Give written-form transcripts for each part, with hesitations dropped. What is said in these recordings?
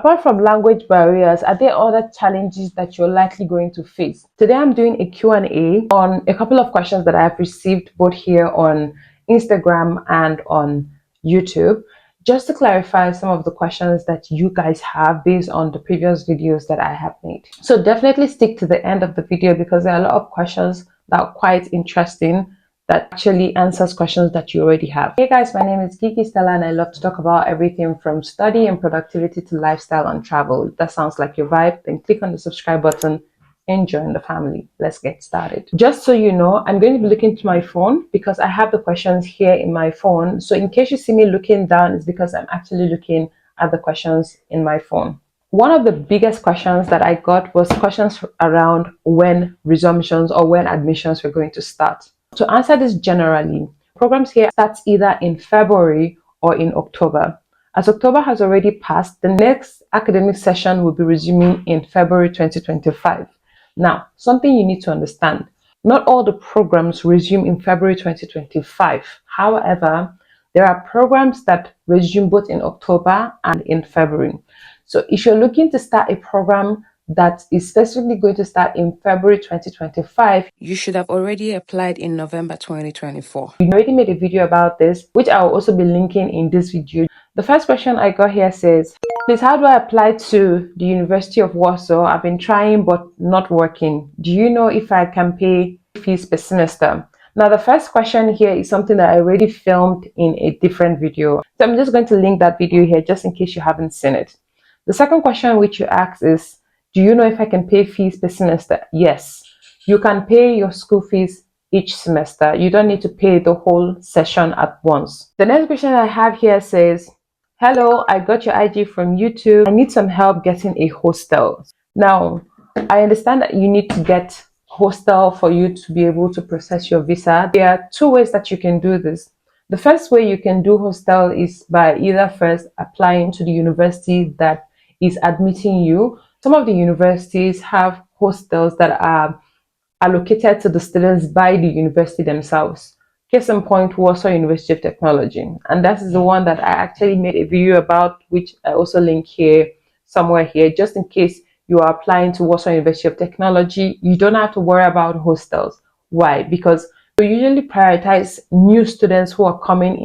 Apart from language barriers, are there other challenges that you're likely going to face? Today I'm doing a Q&A on a couple of questions that I have received both here on Instagram and on YouTube, just to clarify some of the questions that you guys have based on the previous videos that I have made. So definitely stick to the end of the video because there are a lot of questions that are quite interesting that actually answers questions that you already have. Hey guys, my name is Kiki Stella and I love to talk about everything from study and productivity to lifestyle and travel. If that sounds like your vibe, then click on the subscribe button and join the family. Let's get started. Just so you know, I'm going to be looking to my phone because I have the questions here in my phone. So in case you see me looking down, it's because I'm actually looking at the questions in my phone. One of the biggest questions that I got was questions around when resumptions or when admissions were going to start. To answer this generally, programs here starts either in February or in October. As October has already passed, the next academic session will be resuming in February 2025. Now, something you need to understand, not all the programs resume in February 2025. However, there are programs that resume both in October and in February. So if you're looking to start a program that is specifically going to start in February 2025, you should have already applied in November 2024. We already made a video about this, which I will also be linking in this video. The first question I got here says, please, how do I apply to the University of Warsaw? I've been trying but not working. Do you know if I can pay fees per semester? Now, the first question here is something that I already filmed in a different video. So I'm just going to link that video here just in case you haven't seen it. The second question which you asked is, do you know if I can pay fees per semester? Yes, you can pay your school fees each semester. You don't need to pay the whole session at once. The next question I have here says, hello, I got your IG from YouTube. I need some help getting a hostel. Now, I understand that you need to get hostel for you to be able to process your visa. There are two ways that you can do this. The first way you can do hostel is by either first applying to the university that is admitting you. Some of the universities have hostels that are allocated to the students by the university themselves. Case in point, Warsaw University of Technology. And that is the one that I actually made a video about, which I also link here, somewhere here, just in case you are applying to Warsaw University of Technology. You don't have to worry about hostels. Why? Because we usually prioritize new students who are coming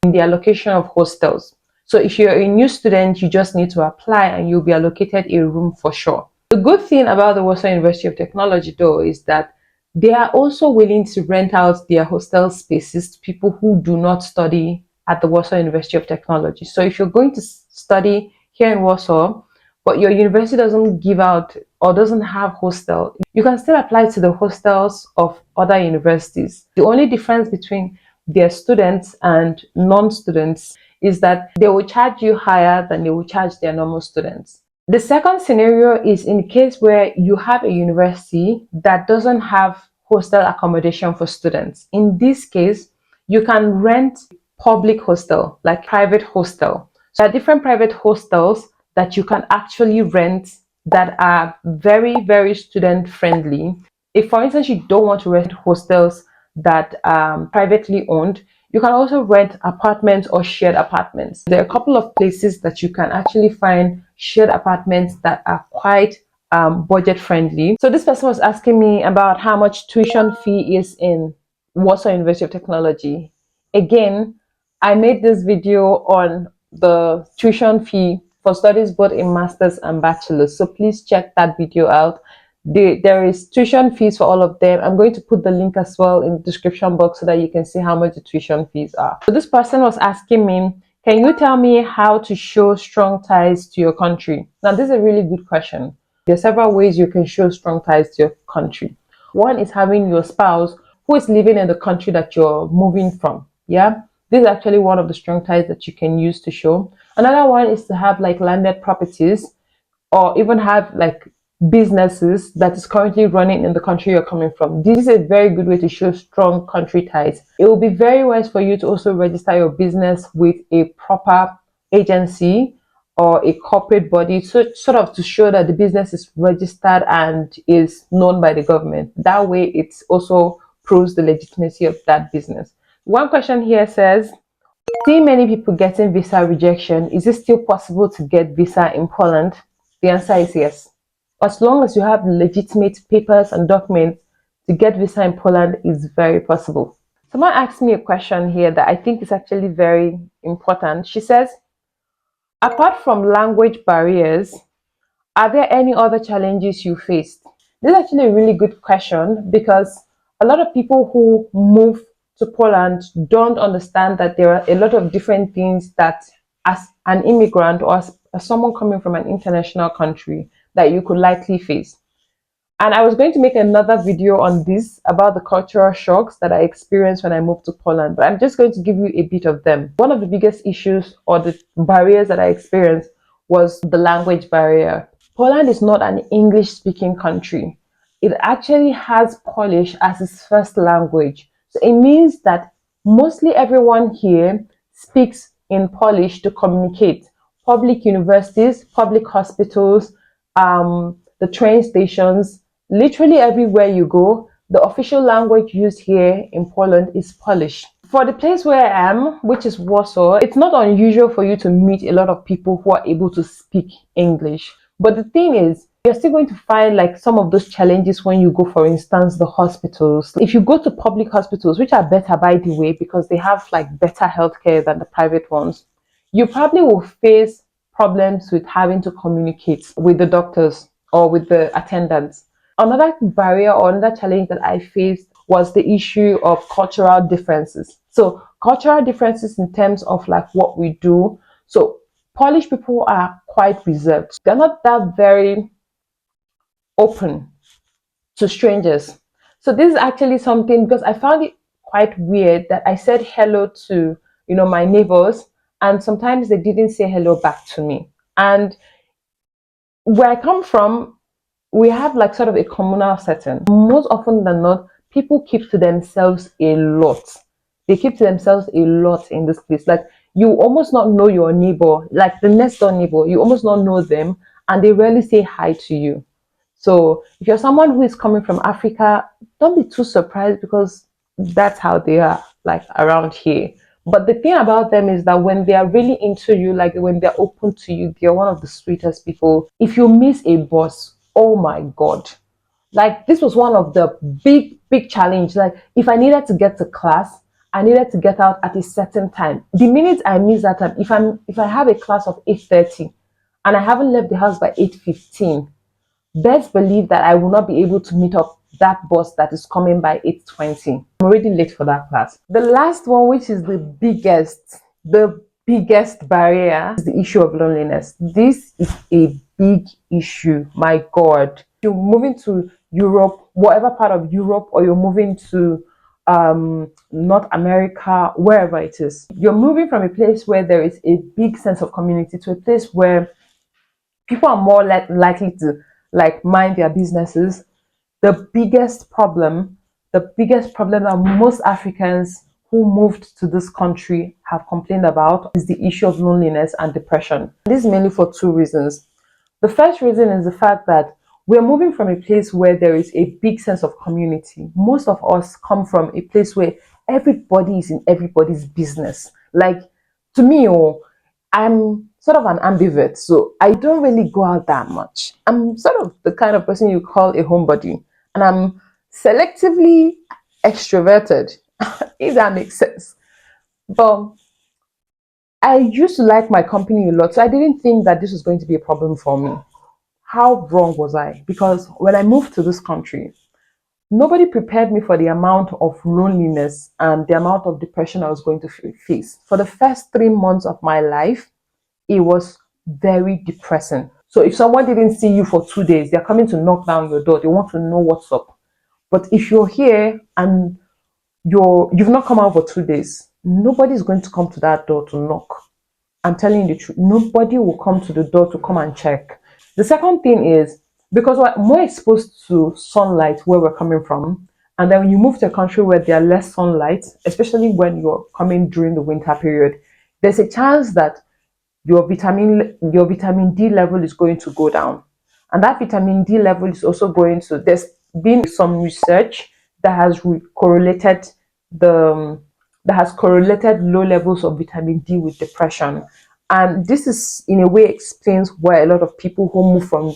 in the allocation of hostels. So if you're a new student, you just need to apply and you'll be allocated a room for sure. The good thing about the Warsaw University of Technology though is that they are also willing to rent out their hostel spaces to people who do not study at the Warsaw University of Technology. So if you're going to study here in Warsaw, but your university doesn't give out or doesn't have hostel, you can still apply to the hostels of other universities. The only difference between their students and non-students is that they will charge you higher than they will charge their normal students. The second scenario is in case where you have a university that doesn't have hostel accommodation for students. In this case, you can rent public hostel, like private hostel. So there are different private hostels that you can actually rent that are very, very student friendly. If, for instance, you don't want to rent hostels that are privately owned, you can also rent apartments or shared apartments. There are a couple of places that you can actually find shared apartments that are quite budget friendly. So this person was asking me about how much tuition fee is in Warsaw University of Technology. Again, I made this video on the tuition fee for studies both in masters and bachelors. So please check that video out. There is tuition fees for all of them. I'm going to put the link as well in the description box so that you can see how much the tuition fees are. So this person was asking me, can you tell me how to show strong ties to your country? Now, this is a really good question. There are several ways you can show strong ties to your country. One is having your spouse who is living in the country that you're moving from. Yeah, this is actually one of the strong ties that you can use to show. Another one is to have like landed properties or even have like businesses that is currently running in the country you're coming from. This is a very good way to show strong country ties. It will be very wise for you to also register your business with a proper agency or a corporate body, so sort of to show that the business is registered and is known by the government. That way it also proves the legitimacy of that business. One question here says, See many people getting visa rejection. Is it still possible to get visa in Poland? The answer is yes. As long as you have legitimate papers and documents, to get visa in Poland is very possible. Someone asked me a question here that I think is actually very important. She says, apart from language barriers, are there any other challenges you faced? This is actually a really good question because a lot of people who move to Poland don't understand that there are a lot of different things that, as an immigrant or as someone coming from an international country, that you could likely face. And I was going to make another video on this about the cultural shocks that I experienced when I moved to Poland, but I'm just going to give you a bit of them. One of the biggest issues or the barriers that I experienced was the language barrier. Poland is not an English speaking country. It actually has Polish as its first language. So it means that mostly everyone here speaks in Polish to communicate. Public universities, public hospitals, the train stations, literally everywhere you go, the official language used here in Poland is Polish. For the place where I am, which is Warsaw, it's not unusual for you to meet a lot of people who are able to speak English. But the thing is, you're still going to find like some of those challenges when you go, for instance, the hospitals. If you go to public hospitals, which are better by the way, because they have like better healthcare than the private ones, you probably will face problems with having to communicate with the doctors or with the attendants. Another barrier or another challenge that I faced was the issue of cultural differences. So cultural differences in terms of like what we do. So Polish people are quite reserved. They're not that very open to strangers. So this is actually something because I found it quite weird that I said hello to, my neighbors, and sometimes they didn't say hello back to me. And where I come from, we have like sort of a communal setting. Most often than not, people keep to themselves a lot. They keep to themselves a lot in this place. Like you almost not know your neighbor, like the next door neighbor, you almost not know them, and they rarely say hi to you. So if you're someone who is coming from Africa, don't be too surprised because that's how they are like around here. But the thing about them is that when they are really into you, like when they're open to you, they're one of the sweetest people. If you miss a bus, oh my God. Like this was one of the big challenge. Like if I needed to get to class, I needed to get out at a certain time. The minute I miss that time, if I have a class of 8:30 and I haven't left the house by 8:15, best believe that I will not be able to meet up that bus that is coming by 8:20. I'm already late for that class. The last one, which is the biggest barrier, is the issue of loneliness. This is a big issue. My God. You're moving to Europe, whatever part of Europe, or you're moving to North America, wherever it is. You're moving from a place where there is a big sense of community to a place where people are more likely to like mind their businesses. The biggest problem that most Africans who moved to this country have complained about is the issue of loneliness and depression. This is mainly for two reasons. The first reason is the fact that we're moving from a place where there is a big sense of community. Most of us come from a place where everybody is in everybody's business. Like to me, I'm sort of an ambivert, so I don't really go out that much. I'm sort of the kind of person you call a homebody, and I'm selectively extroverted, if that makes sense. But I used to like my company a lot, so I didn't think that this was going to be a problem for me. How wrong was I? Because when I moved to this country, nobody prepared me for the amount of loneliness and the amount of depression I was going to face. For the first 3 months of my life, it was very depressing. So if someone didn't see you for 2 days, they're coming to knock down your door. They want to know what's up. But if you're here and you've not come out for 2 days, nobody's going to come to that door to knock. I'm telling you the truth. Nobody will come to the door to come and check. The second thing is because we're more exposed to sunlight where we're coming from, and then when you move to a country where there are less sunlight, especially when you're coming during the winter period, there's a chance that your vitamin D level is going to go down. And that vitamin D level is also there's been some research that has correlated the that has correlated low levels of vitamin D with depression. And this is, in a way, explains why a lot of people who move from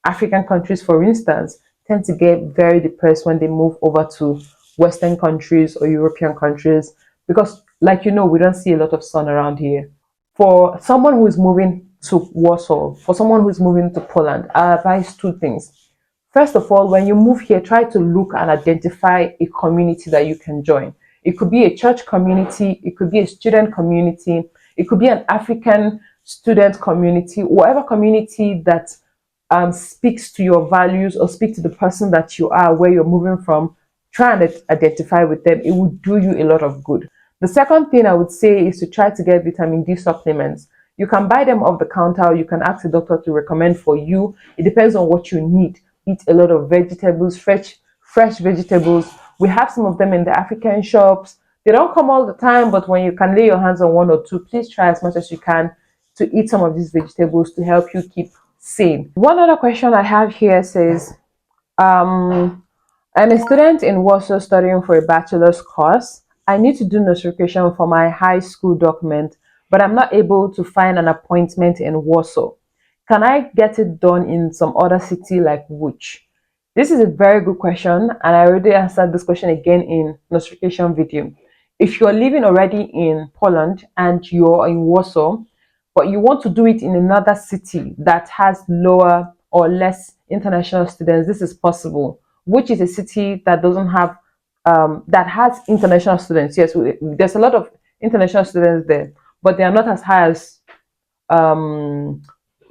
African countries, for instance, tend to get very depressed when they move over to Western countries or European countries, because, like we don't see a lot of sun around here. For someone who is moving to Warsaw, for someone who is moving to Poland, I advise two things. First of all, when you move here, try to look and identify a community that you can join. It could be a church community, it could be a student community, it could be an African student community, whatever community that speaks to your values or speak to the person that you are, where you're moving from. Try and identify with them. It will do you a lot of good. The second thing I would say is to try to get vitamin D supplements. You can buy them off the counter, or you can ask a doctor to recommend for you. It depends on what you need. Eat a lot of vegetables, fresh vegetables. We have some of them in the African shops. They don't come all the time, but when you can lay your hands on one or two, please try as much as you can to eat some of these vegetables to help you keep sane. One other question I have here says, I'm a student in Warsaw studying for a bachelor's course. I need to do notification for my high school document, but I'm not able to find an appointment in Warsaw. Can I get it done in some other city like which? This is a very good question, and I already answered this question again in notification video. If you're living already in Poland and you're in Warsaw, but you want to do it in another city that has lower or less international students, this is possible. Which is a city that doesn't have that has international students. Yes, there's a lot of international students there, but they are not as high as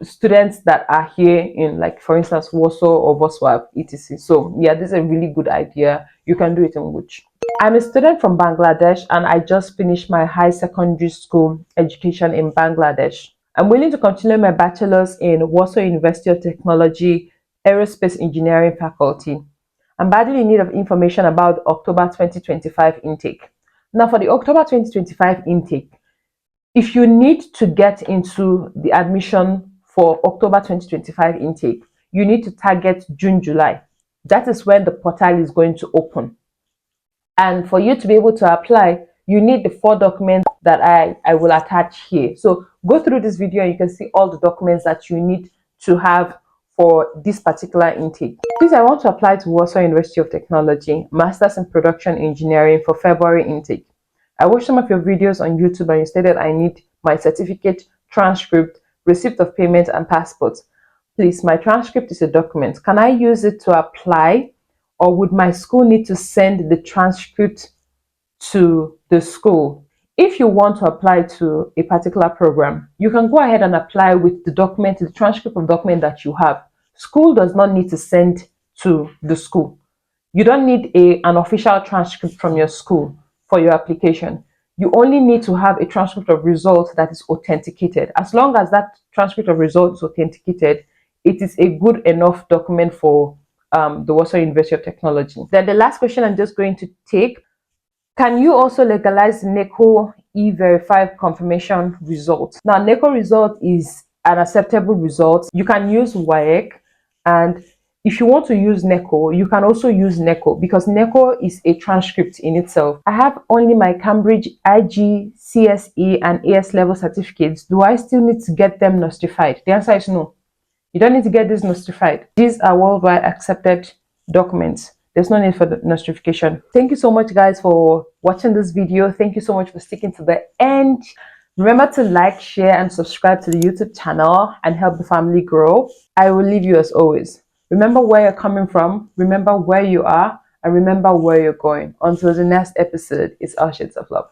students that are here in, like, for instance, Warsaw or Wrocław, etc. So yeah, this is a really good idea. You can do it in which. I'm a student from Bangladesh and I just finished my high secondary school education in Bangladesh. I'm willing to continue my bachelor's in Warsaw University of Technology, Aerospace Engineering Faculty. I'm badly in need of information about the October 2025 intake. Now, for the October 2025 intake, if you need to get into the admission for October 2025 intake, you need to target June, July. That is when the portal is going to open. And for you to be able to apply, you need the 4 documents that I will attach here. So go through this video and you can see all the documents that you need to have for this particular intake. Please, I want to apply to Warsaw University of Technology, Masters in Production Engineering for February intake. I watched some of your videos on YouTube and you stated I need my certificate, transcript, receipt of payment, and passport. Please, my transcript is a document. Can I use it to apply, or would my school need to send the transcript to the school? If you want to apply to a particular program, you can go ahead and apply with the document, the transcript of document that you have. School does not need to send to the school. You don't need an official transcript from your school for your application. You only need to have a transcript of results that is authenticated. As long as that transcript of results is authenticated, it is a good enough document for the Warsaw University of Technology. Then the last question I'm just going to take: can you also legalize NECO E-Verify confirmation results? Now, NECO result is an acceptable result. You can use WAEC, and if you want to use NECO, you can also use NECO, because NECO is a transcript in itself. I have only my Cambridge IG, CSE, and AS level certificates. Do I still need to get them notified? The answer is no. You don't need to get this notified. These are worldwide accepted documents. There's no need for the notification. Thank you so much, guys, for watching this video. Thank you so much for sticking to the end. Remember to like, share, and subscribe to the YouTube channel and help the family grow. I will leave you as always. Remember where you're coming from, remember where you are, and remember where you're going. Until the next episode, it's all shades of love.